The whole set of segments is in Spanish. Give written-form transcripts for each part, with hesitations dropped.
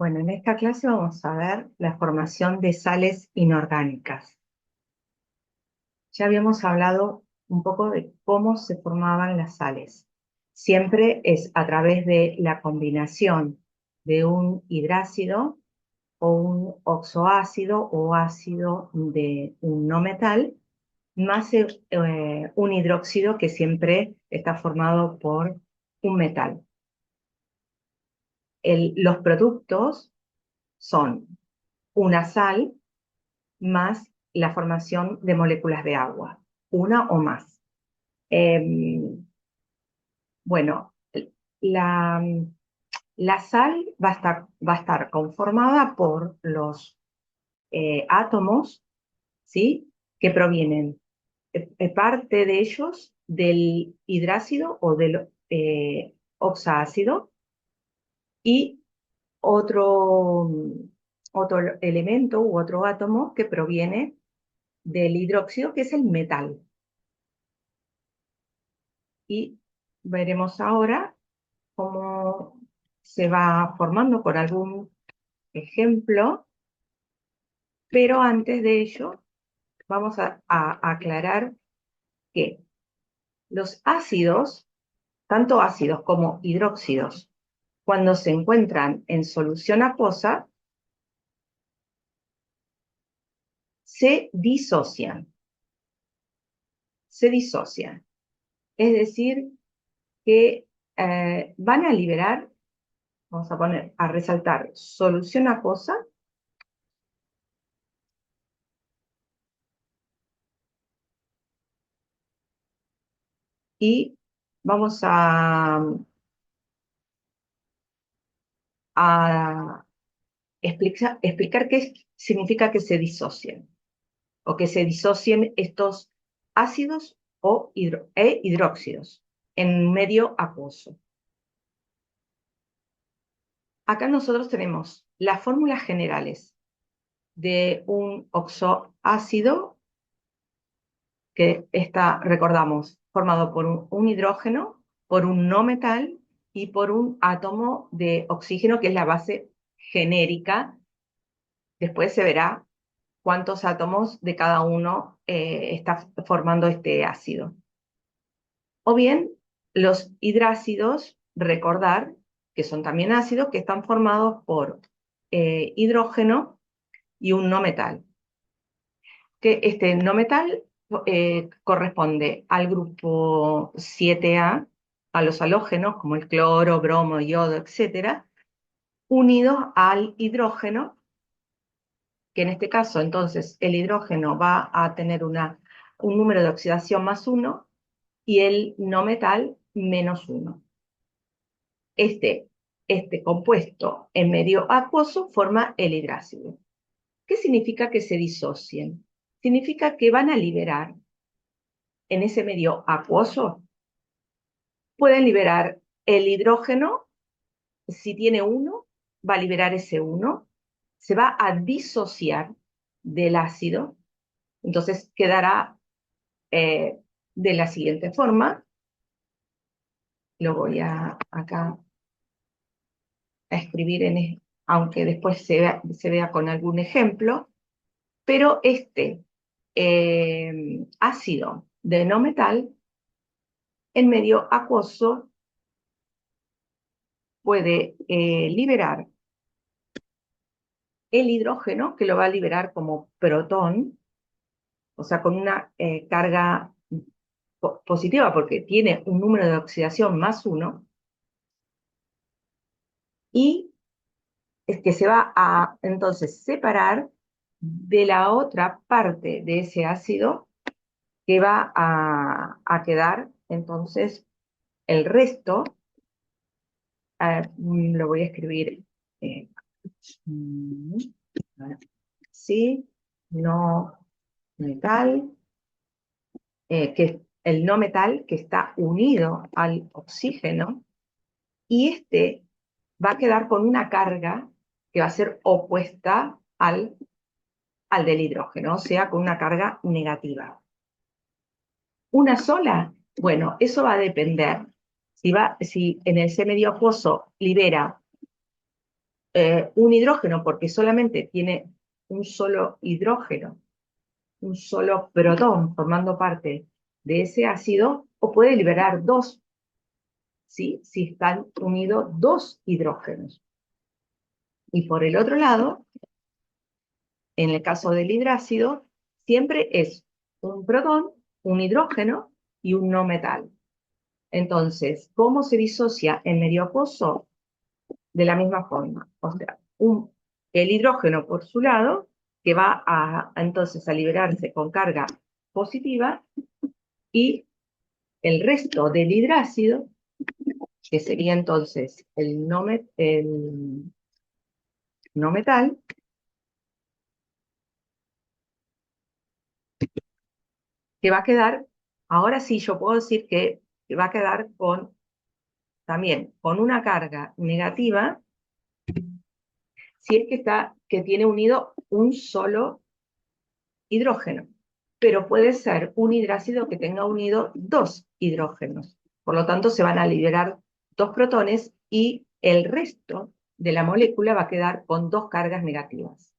Bueno, en esta clase vamos a ver la formación de sales inorgánicas. Ya habíamos hablado un poco de cómo se formaban las sales. Siempre es a través de la combinación de un hidrácido o un oxoácido o ácido de un no metal, más un hidróxido que siempre está formado por un metal. Los productos son una sal más la formación de moléculas de agua, una o más. Bueno, la, la sal va a estar conformada por los átomos, ¿sí? Que provienen, parte de ellos del hidrácido o del oxácido y otro, otro elemento u otro átomo que proviene del hidróxido, que es el metal. Y veremos ahora cómo se va formando por algún ejemplo, pero antes de ello vamos a aclarar que los ácidos, tanto ácidos como hidróxidos, cuando se encuentran en solución acuosa, se disocian. Se disocian. Es decir, que van a liberar, vamos a poner, a resaltar solución acuosa y vamos a explicar qué significa que se disocien o que se disocien estos ácidos e hidróxidos en medio acuoso. Acá nosotros tenemos las fórmulas generales de un oxoácido que está, recordamos, formado por un hidrógeno, por un no metal y por un átomo de oxígeno, que es la base genérica. Después se verá cuántos átomos de cada uno está formando este ácido. O bien, los hidrácidos, recordar que son también ácidos que están formados por hidrógeno y un no metal. Que este no metal corresponde al grupo 7A, a los halógenos como el cloro, bromo, yodo, etcétera, unidos al hidrógeno, que en este caso entonces el hidrógeno va a tener un número de oxidación +1 y el no metal -1. Este compuesto en medio acuoso forma el hidrácido. ¿Qué significa que se disocien? Significa que van a liberar en ese medio acuoso, pueden liberar el hidrógeno. Si tiene uno, va a liberar ese uno, se va a disociar del ácido, entonces quedará de la siguiente forma. Lo voy acá a escribir, aunque después se vea con algún ejemplo, pero este ácido de no metal en medio acuoso puede liberar el hidrógeno, que lo va a liberar como protón, o sea, con una carga positiva, porque tiene un número de oxidación +1, y es que se va a entonces separar de la otra parte de ese ácido, que va a quedar entonces el resto. Lo voy a escribir eh, sí, no metal, que es el no metal que está unido al oxígeno, y este va a quedar con una carga que va a ser opuesta al del hidrógeno, o sea, con una carga negativa. ¿Una sola? Bueno, eso va a depender si en ese medio acuoso libera un hidrógeno porque solamente tiene un solo hidrógeno, un solo protón formando parte de ese ácido, o puede liberar dos, ¿sí? Si están unidos dos hidrógenos. Y por el otro lado, en el caso del hidrácido, siempre es un protón, un hidrógeno y un no metal. Entonces, ¿cómo se disocia en medio acuoso? De la misma forma. O sea, el hidrógeno por su lado, que va entonces a liberarse con carga positiva, y el resto del hidrácido, que sería entonces el no metal, que va a quedar, ahora sí yo puedo decir que va a quedar también con una carga negativa, si es que tiene unido un solo hidrógeno, pero puede ser un hidrácido que tenga unido dos hidrógenos. Por lo tanto, se van a liberar dos protones y el resto de la molécula va a quedar con dos cargas negativas.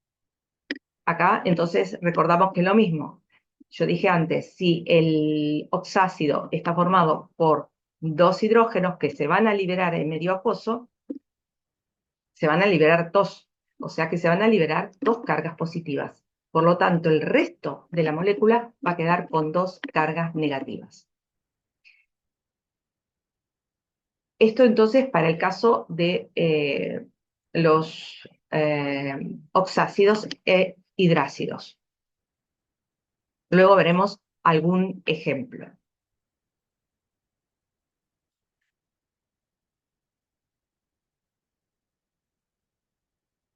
Acá, entonces, recordamos que es lo mismo. Yo dije antes, si el oxácido está formado por dos hidrógenos que se van a liberar en medio acuoso, se van a liberar dos, o sea que se van a liberar dos cargas positivas. Por lo tanto, el resto de la molécula va a quedar con dos cargas negativas. Esto entonces para el caso de los oxácidos e hidrácidos. Luego veremos algún ejemplo.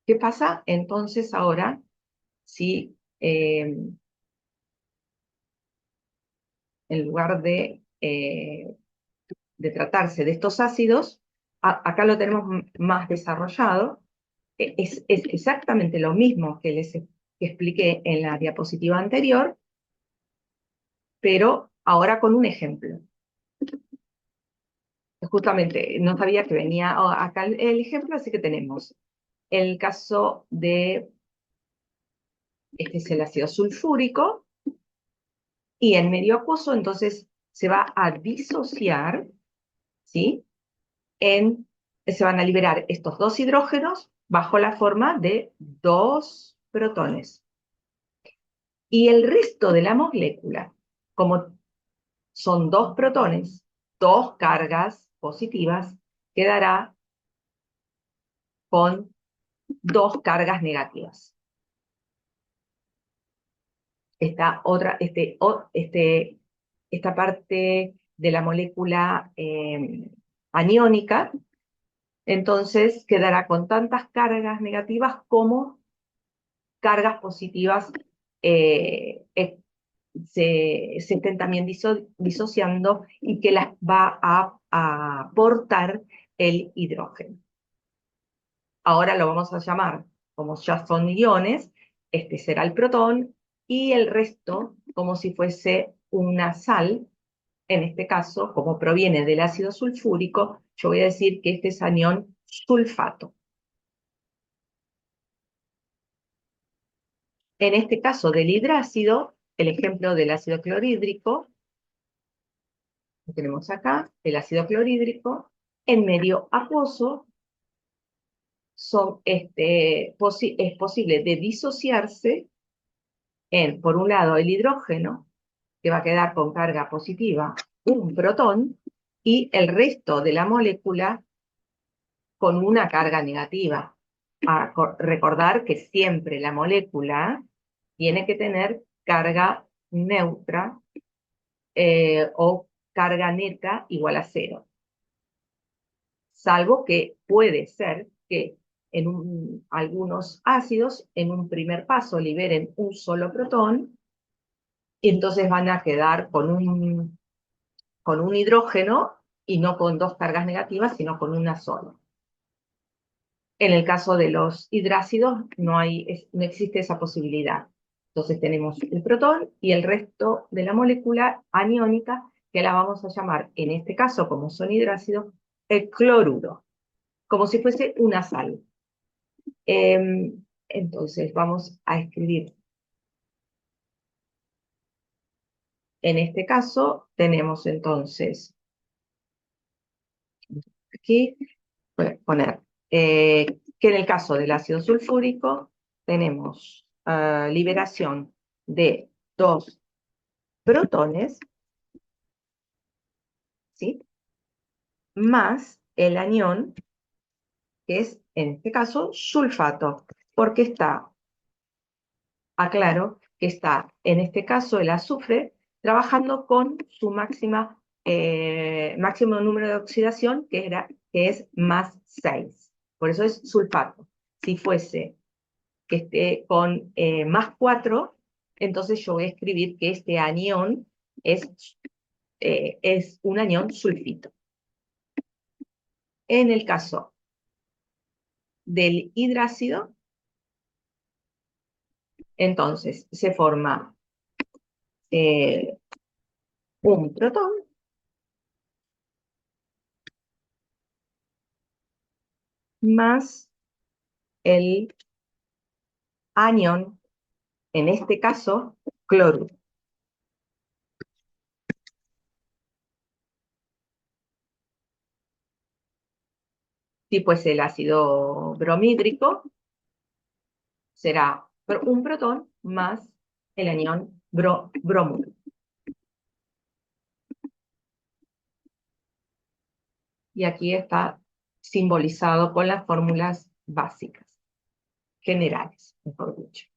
¿Qué pasa entonces ahora si en lugar de tratarse de estos ácidos, acá lo tenemos más desarrollado, es exactamente lo mismo que les expliqué en la diapositiva anterior, pero ahora con un ejemplo. Justamente, no sabía que venía acá el ejemplo, así que tenemos el caso de, este es el ácido sulfúrico, y en medio acuoso entonces se va a disociar, ¿sí? Se van a liberar estos dos hidrógenos bajo la forma de dos protones. Y el resto de la molécula, como son dos protones, dos cargas positivas, quedará con dos cargas negativas. Esta parte de la molécula aniónica, entonces quedará con tantas cargas negativas como cargas positivas se estén también disociando y que las va a aportar el hidrógeno. Ahora lo vamos a llamar, como ya son iones, este será el protón y el resto como si fuese una sal. En este caso, como proviene del ácido sulfúrico, yo voy a decir que este es anión sulfato. En este caso del hidrácido, el ejemplo del ácido clorhídrico, lo tenemos acá, el ácido clorhídrico, en medio acuoso, es posible de disociarse en, por un lado, el hidrógeno, que va a quedar con carga positiva, un protón, y el resto de la molécula con una carga negativa. Recordar que siempre la molécula tiene que tener carga neutra o carga neta igual a cero. Salvo que puede ser que algunos ácidos en un primer paso liberen un solo protón y entonces van a quedar con un hidrógeno y no con dos cargas negativas, sino con una sola. En el caso de los hidrácidos no existe esa posibilidad. Entonces tenemos el protón y el resto de la molécula aniónica, que la vamos a llamar, en este caso, como son hidrácidos, el cloruro, como si fuese una sal. Entonces vamos a escribir. En este caso tenemos entonces, aquí voy a poner, que en el caso del ácido sulfúrico tenemos liberación de dos protones, ¿sí? Más el anión, que es en este caso sulfato, porque está, aclaro, que está en este caso el azufre trabajando con su máximo número de oxidación, que es más 6. Por eso es sulfato. Si fuese que esté con más 4, entonces yo voy a escribir que este anión es un anión sulfito. En el caso del hidrácido, entonces se forma eh, un protón más el anión, en este caso, cloruro. Si fuese el ácido bromhídrico, será un protón más el anión bromuro. Y aquí está simbolizado con las fórmulas básicas, generales, mejor dicho.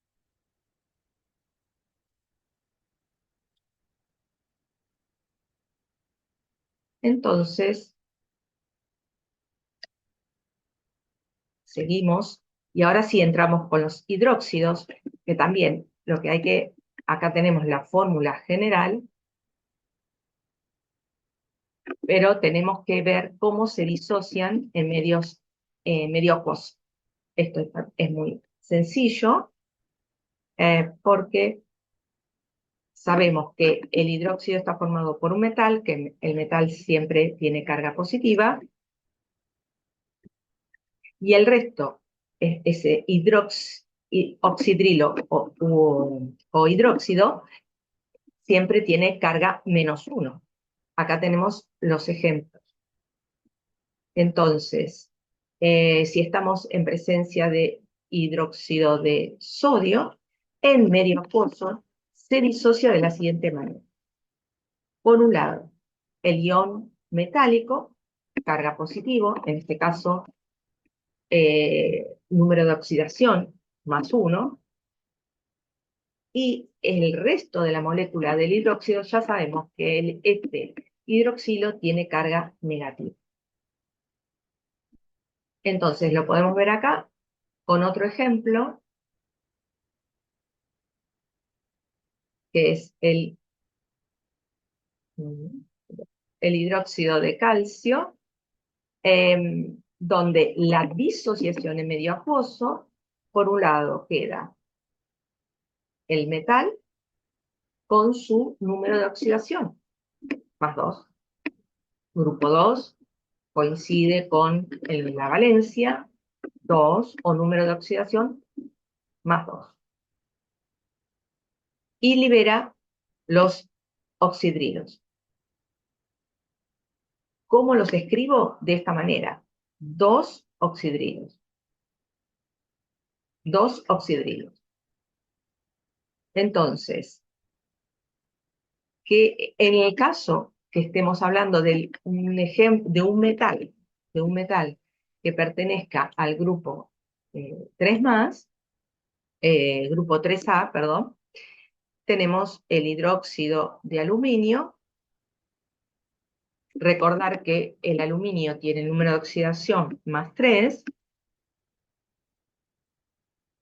Entonces, seguimos, y ahora sí entramos con los hidróxidos, que también lo que hay que, acá tenemos la fórmula general, pero tenemos que ver cómo se disocian en medio acuoso. Esto es muy sencillo, porque sabemos que el hidróxido está formado por un metal, que el metal siempre tiene carga positiva, y el resto, ese oxidrilo o hidróxido, siempre tiene carga -1. Acá tenemos los ejemplos. Entonces, si estamos en presencia de hidróxido de sodio, en medio acuoso se disocia de la siguiente manera. Por un lado, el ion metálico, carga positivo, en este caso, número de oxidación +1, y el resto de la molécula del hidróxido ya sabemos que este hidroxilo tiene carga negativa. Entonces lo podemos ver acá con otro ejemplo, que es el hidróxido de calcio, donde la disociación en medio acuoso, por un lado queda el metal con su número de oxidación, +2. Grupo 2 coincide con la valencia, 2, o número de oxidación, +2. Y libera los oxidrilos. ¿Cómo los escribo? De esta manera. 2 oxidrilos. 2 oxidrilos. Entonces, que en el caso que estemos hablando de un metal que pertenezca al grupo 3 grupo 3A, perdón, tenemos el hidróxido de aluminio. Recordar que el aluminio tiene el número de oxidación +3,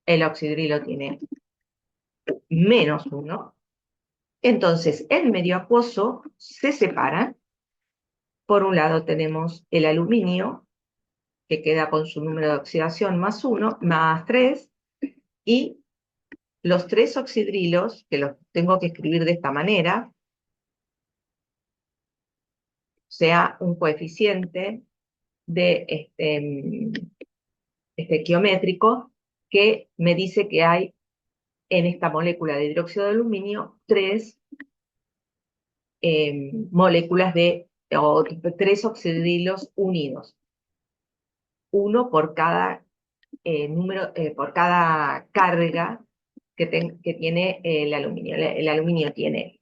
el oxidrilo tiene -1. Entonces, en medio acuoso se separan. Por un lado tenemos el aluminio, que queda con su número de oxidación +1, +3, y los 3 oxidrilos, que los tengo que escribir de esta manera, sea un coeficiente de estequiométrico que me dice que hay en esta molécula de hidróxido de aluminio moléculas o tres oxidrilos unidos, uno por cada por cada carga que tiene el aluminio. El aluminio tiene,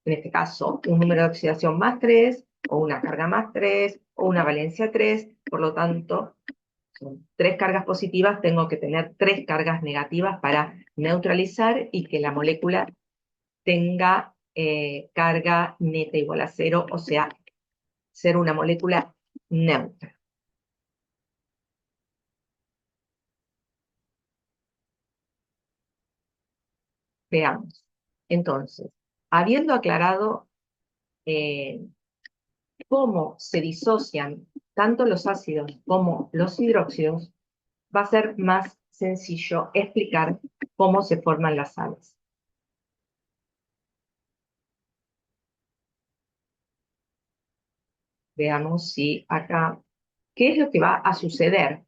en este caso, un número de oxidación más 3, o una carga más 3, o una valencia 3, por lo tanto, son tres cargas positivas, tengo que tener tres cargas negativas para neutralizar y que la molécula tenga carga neta igual a cero, o sea, ser una molécula neutra. Veamos. Entonces, habiendo aclarado eh, cómo se disocian tanto los ácidos como los hidróxidos, va a ser más sencillo explicar cómo se forman las sales. Veamos si acá, ¿qué es lo que va a suceder?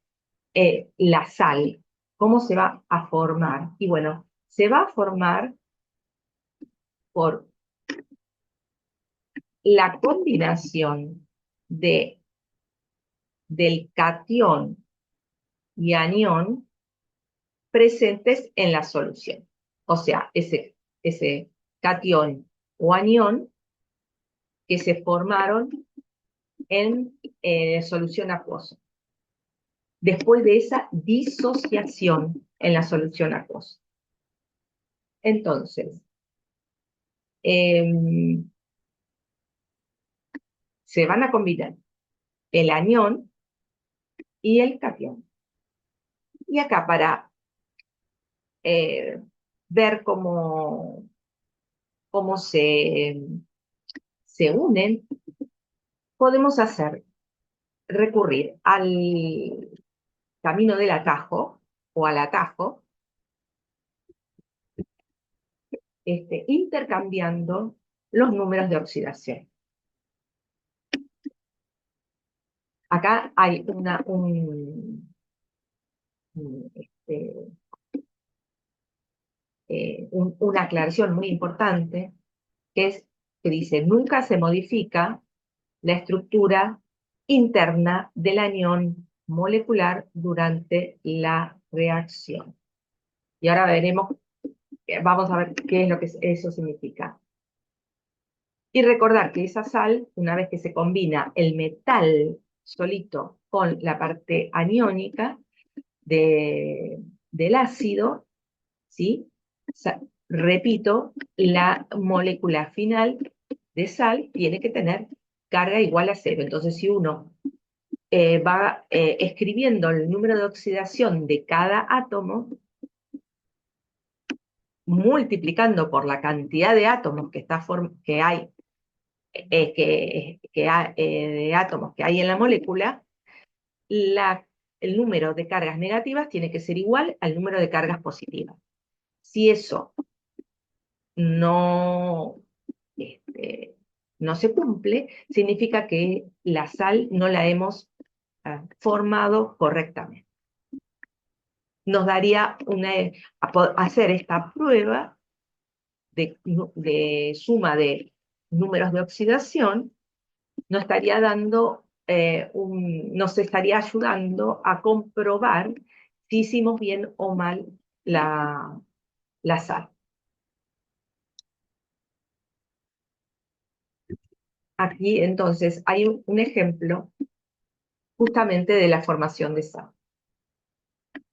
La sal, ¿cómo se va a formar? Y bueno, se va a formar por la combinación del catión y anión presentes en la solución. O sea, ese catión o anión que se formaron en solución acuosa, después de esa disociación en la solución acuosa. Entonces, eh, se van a combinar el anión y el catión. Y acá para eh, ver cómo se unen, podemos recurrir al camino del atajo o al atajo, intercambiando los números de oxidación. Acá hay una aclaración muy importante, que dice, nunca se modifica la estructura interna del anión molecular durante la reacción. Y ahora vamos a ver qué es lo que eso significa. Y recordar que esa sal, una vez que se combina el metal solito con la parte aniónica del ácido, ¿sí? Repito, la molécula final de sal tiene que tener carga igual a cero. Entonces, si uno va escribiendo el número de oxidación de cada átomo, multiplicando por la cantidad de átomos que hay, de átomos que hay en la molécula, el número de cargas negativas tiene que ser igual al número de cargas positivas. Si eso no, no se cumple, significa que la sal no la hemos formado correctamente. Nos daría hacer esta prueba de suma de números de oxidación, nos estaría nos estaría ayudando a comprobar si hicimos bien o mal la sal. Aquí entonces hay un ejemplo justamente de la formación de sal,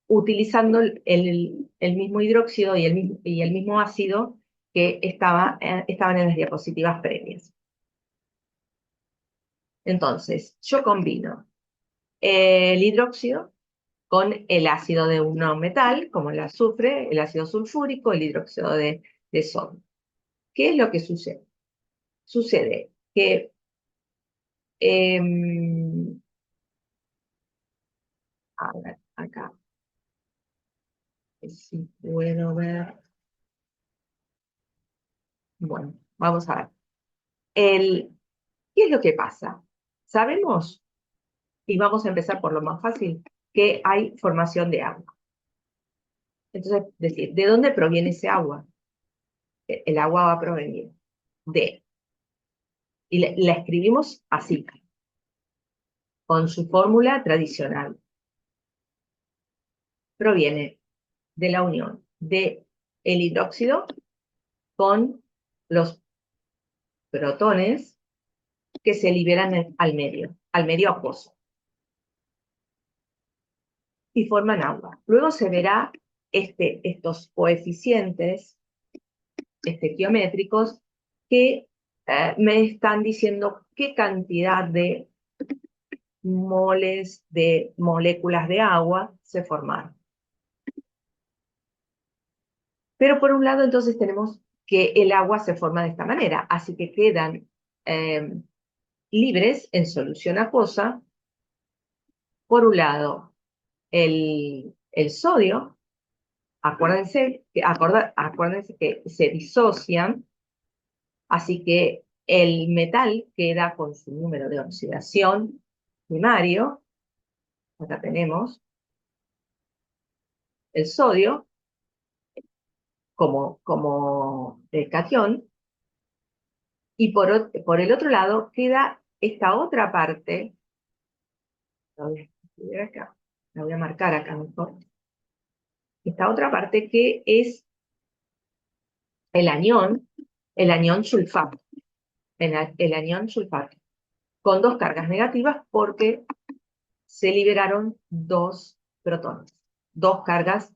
utilizando el mismo hidróxido y el mismo ácido que estaban en las diapositivas previas. Entonces, yo combino el hidróxido con el ácido de un metal, como el azufre, el ácido sulfúrico, el hidróxido de sodio. ¿Qué es lo que sucede? Sucede que a ver, acá, si puedo ver. Bueno, vamos a ver. ¿Qué es lo que pasa? Sabemos, y vamos a empezar por lo más fácil, que hay formación de agua. Entonces, decir, ¿de dónde proviene ese agua? El agua va a provenir de, y la escribimos así, con su fórmula tradicional. Proviene de la unión de el hidróxido con los protones que se liberan al medio acuoso, y forman agua. Luego se verá estos coeficientes estequiométricos que me están diciendo qué cantidad de moles de moléculas de agua se formaron. Pero por un lado entonces tenemos que el agua se forma de esta manera, así que quedan libres en solución acuosa, por un lado el sodio, acuérdense que se disocian, así que el metal queda con su número de oxidación primario. Acá tenemos el sodio como catión, y por el otro lado queda esta otra parte, la voy a escribir acá, la voy a marcar acá mejor, esta otra parte que es el anión sulfato, el anión sulfato, con dos cargas negativas porque se liberaron dos protones, dos cargas,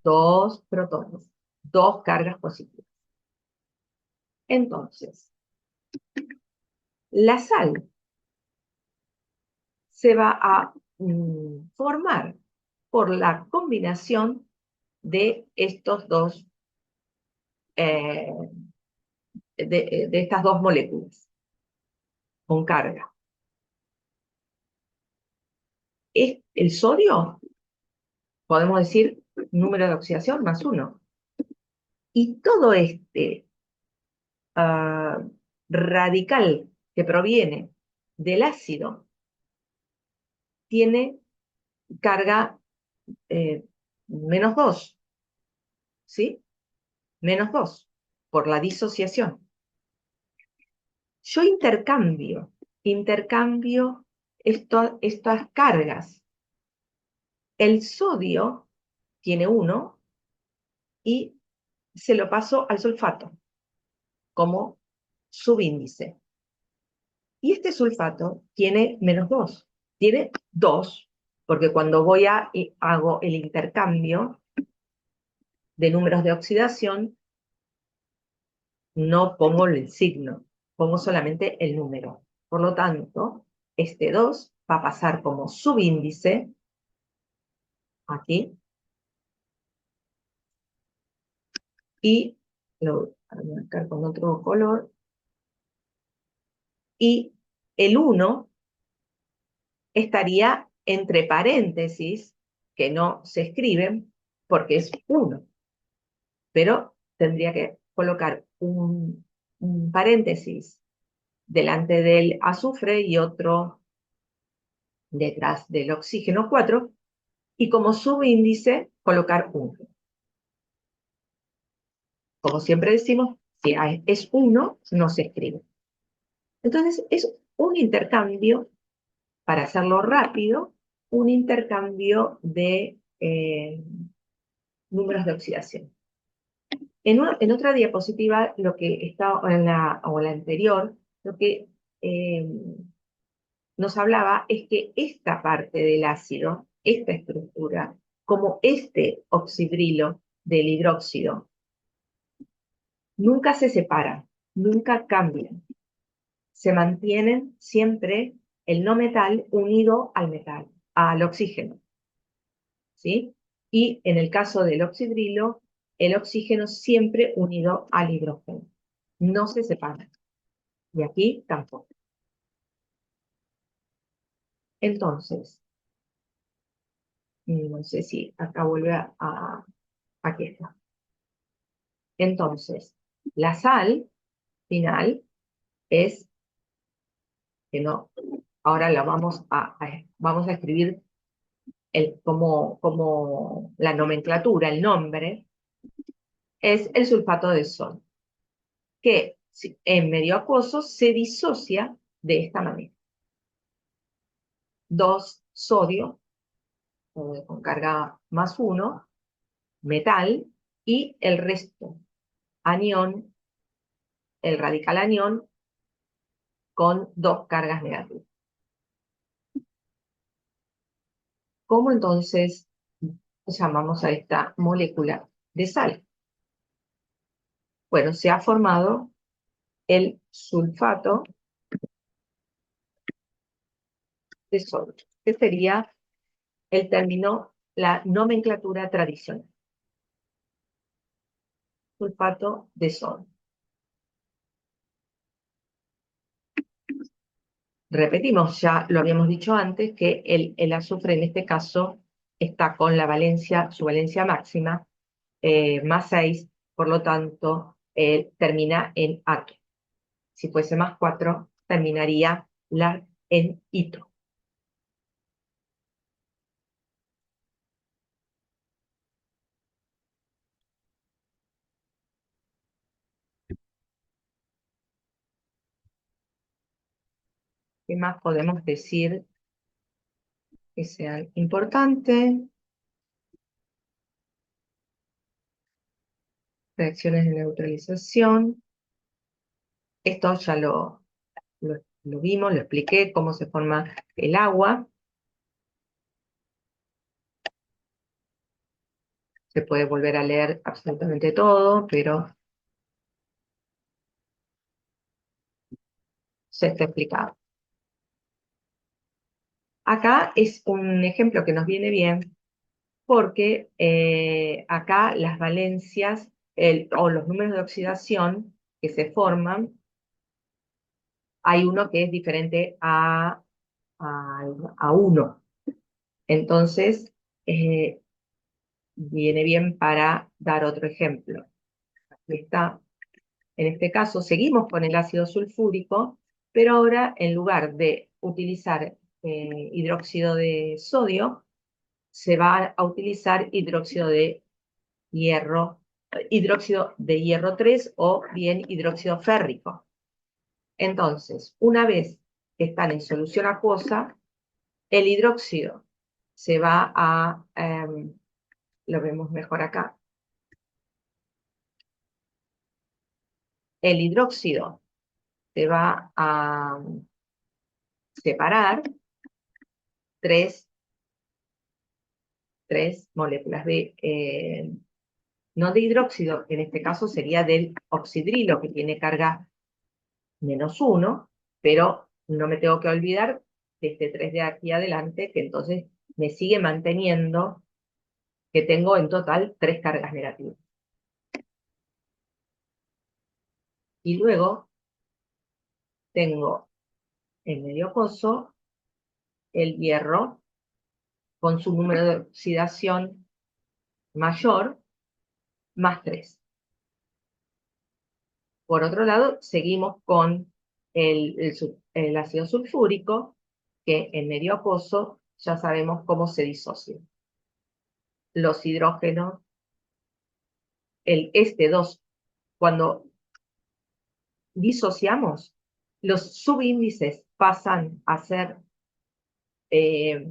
dos protones, dos cargas positivas. Entonces, la sal se va a formar por la combinación de estos dos, eh, de estas dos moléculas con carga. El sodio, podemos decir, número de oxidación más 1. Y todo radical que proviene del ácido tiene carga -2, ¿sí? -2, por la disociación. Yo intercambio estas cargas. El sodio tiene 1 y se lo paso al sulfato como subíndice. Y este sulfato tiene -2, tiene 2, porque cuando hago el intercambio de números de oxidación, no pongo el signo, pongo solamente el número. Por lo tanto, este 2 va a pasar como subíndice aquí, y lo voy a marcar con otro color, y el 1 estaría entre paréntesis, que no se escriben porque es 1, pero tendría que colocar un paréntesis delante del azufre y otro detrás del oxígeno 4, y como subíndice colocar 1. Como siempre decimos, si es 1, no se escribe. Entonces es un intercambio, para hacerlo rápido, un intercambio de números de oxidación. En otra diapositiva, lo que está, o la anterior, lo que eh, nos hablaba es que esta parte del ácido, esta estructura, como este oxidrilo del hidróxido, nunca se separan, nunca cambian. Se mantienen siempre el no metal unido al metal, al oxígeno, ¿sí? Y en el caso del oxidrilo, el oxígeno siempre unido al hidrógeno. No se separan. Y aquí tampoco. Entonces, no sé si acá vuelve aquí está. Entonces, la sal final es, que no, ahora la vamos a escribir como la nomenclatura, el nombre, es el sulfato de sodio, que en medio acuoso se disocia de esta manera. 2 sodio, con carga +1, metal, y el resto, anión, el radical anión, con 2 cargas negativas. ¿Cómo entonces llamamos a esta molécula de sal? Bueno, se ha formado el sulfato de sodio, que sería el término, la nomenclatura tradicional, sulfato de sodio. Repetimos, ya lo habíamos dicho antes, que el azufre en este caso está con la valencia, su valencia máxima, +6, por lo tanto, termina en ato. Si fuese +4, terminaría en ito. ¿Qué más podemos decir que sea importante? Reacciones de neutralización. Esto ya lo vimos, lo expliqué, cómo se forma el agua. Se puede volver a leer absolutamente todo, pero ya está explicado. Acá es un ejemplo que nos viene bien porque acá las valencias o los números de oxidación que se forman, hay uno que es diferente a 1. Entonces, viene bien para dar otro ejemplo. Aquí está. En este caso, seguimos con el ácido sulfúrico, pero ahora en lugar de utilizar hidróxido de sodio, se va a utilizar hidróxido de hierro 3 o bien hidróxido férrico. Entonces, una vez que están en solución acuosa, el hidróxido se va lo vemos mejor acá, el hidróxido se va a separar tres, moléculas no de hidróxido, en este caso sería del oxidrilo, que tiene carga -1, pero no me tengo que olvidar de este 3 de aquí adelante, que entonces me sigue manteniendo que tengo en total 3 cargas negativas. Y luego tengo en medio acuoso el hierro con su número de oxidación mayor, +3. Por otro lado, seguimos con el ácido sulfúrico, que en medio acuoso ya sabemos cómo se disocia. Los hidrógenos, este 2, cuando disociamos, los subíndices pasan a ser eh,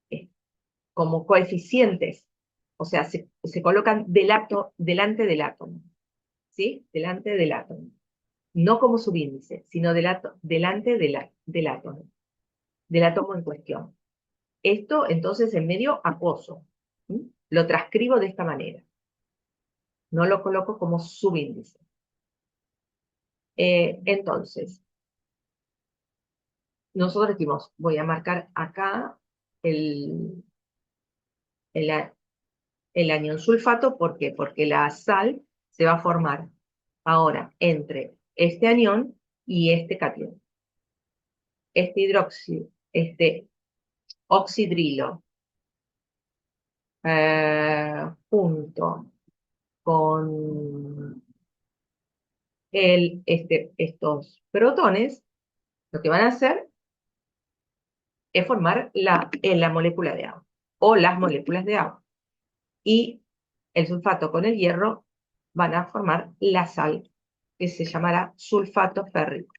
eh, como coeficientes, o sea, se colocan delante del átomo, ¿sí? Delante del átomo. No como subíndice, sino delante del átomo, en cuestión. Esto entonces en medio acuoso. ¿Sí? Lo transcribo de esta manera. No lo coloco como subíndice. Entonces, nosotros decimos, voy a marcar acá el, el, el anión sulfato. ¿Por qué? Porque la sal se va a formar ahora entre este anión y este catión. Este hidróxido, este oxidrilo, junto con estos protones, lo que van a hacer es formar la molécula de agua o las moléculas de agua. Y el sulfato con el hierro van a formar la sal, que se llamará sulfato férrico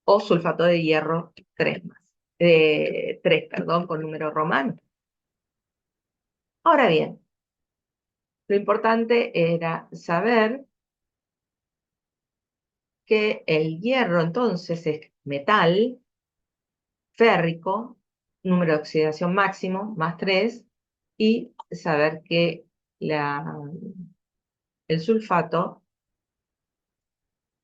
o sulfato de hierro 3 más. 3, perdón, con número romano. Ahora bien, lo importante era saber que el hierro entonces es metal férrico, número de oxidación máximo, más 3, y saber que el sulfato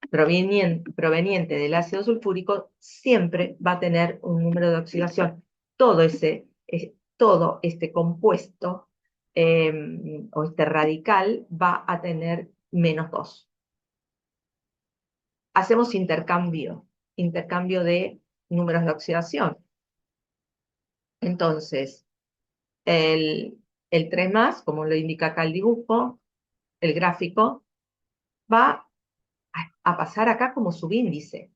proveniente del ácido sulfúrico siempre va a tener un número de oxidación. Todo este compuesto o este radical va a tener -2. Hacemos intercambio de números de oxidación. Entonces, el 3 más, como lo indica acá el dibujo, el gráfico, va a pasar acá como subíndice.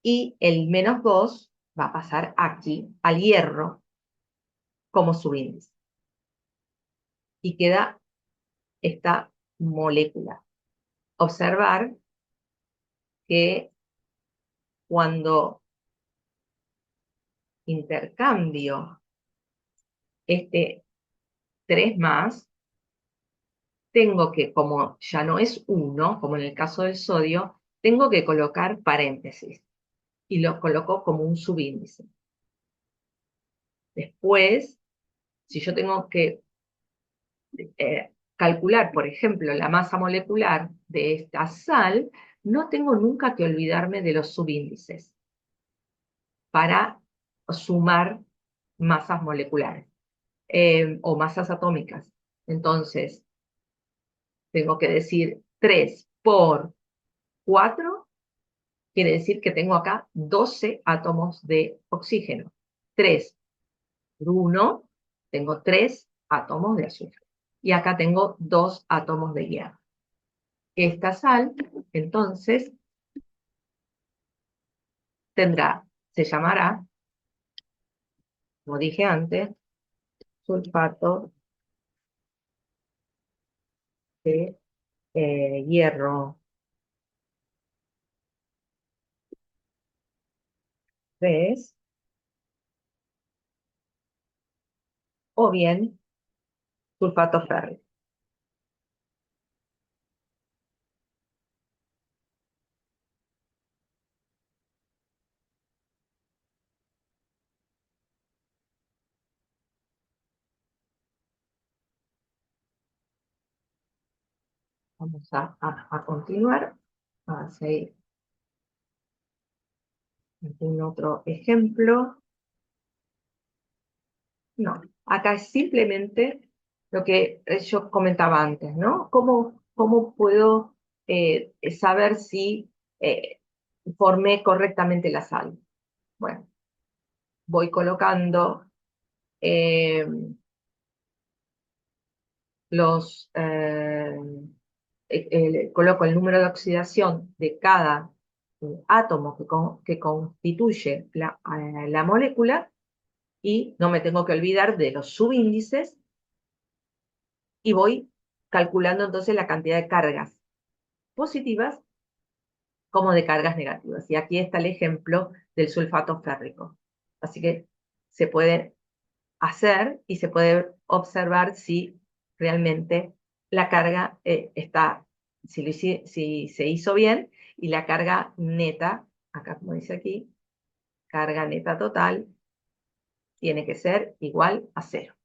Y el -2 va a pasar aquí al hierro como subíndice. Y queda esta molécula. Observar que cuando intercambio este 3 más, tengo que, como ya no es 1, como en el caso del sodio, tengo que colocar paréntesis y lo coloco como un subíndice. Después, si yo tengo que calcular, por ejemplo, la masa molecular de esta sal, no tengo nunca que olvidarme de los subíndices para sumar masas moleculares o masas atómicas. Entonces, tengo que decir 3 por 4, quiere decir que tengo acá 12 átomos de oxígeno. 3 por 1, tengo 3 átomos de azufre. Y acá tengo 2 átomos de hierro. Esta sal, entonces, se llamará, como dije antes, sulfato de hierro 3, o bien sulfato férrico. Vamos a continuar, a seguir algún otro ejemplo. No, acá es simplemente lo que yo comentaba antes, ¿no? ¿Cómo puedo saber si formé correctamente la sal? Bueno, voy colocando eh, coloco el número de oxidación de cada átomo que constituye la molécula, y no me tengo que olvidar de los subíndices, y voy calculando entonces la cantidad de cargas positivas como de cargas negativas. Y aquí está el ejemplo del sulfato férrico. Así que se puede hacer y se puede observar si realmente la carga si se hizo bien, y la carga neta, acá como dice aquí, carga neta total, tiene que ser igual a 0.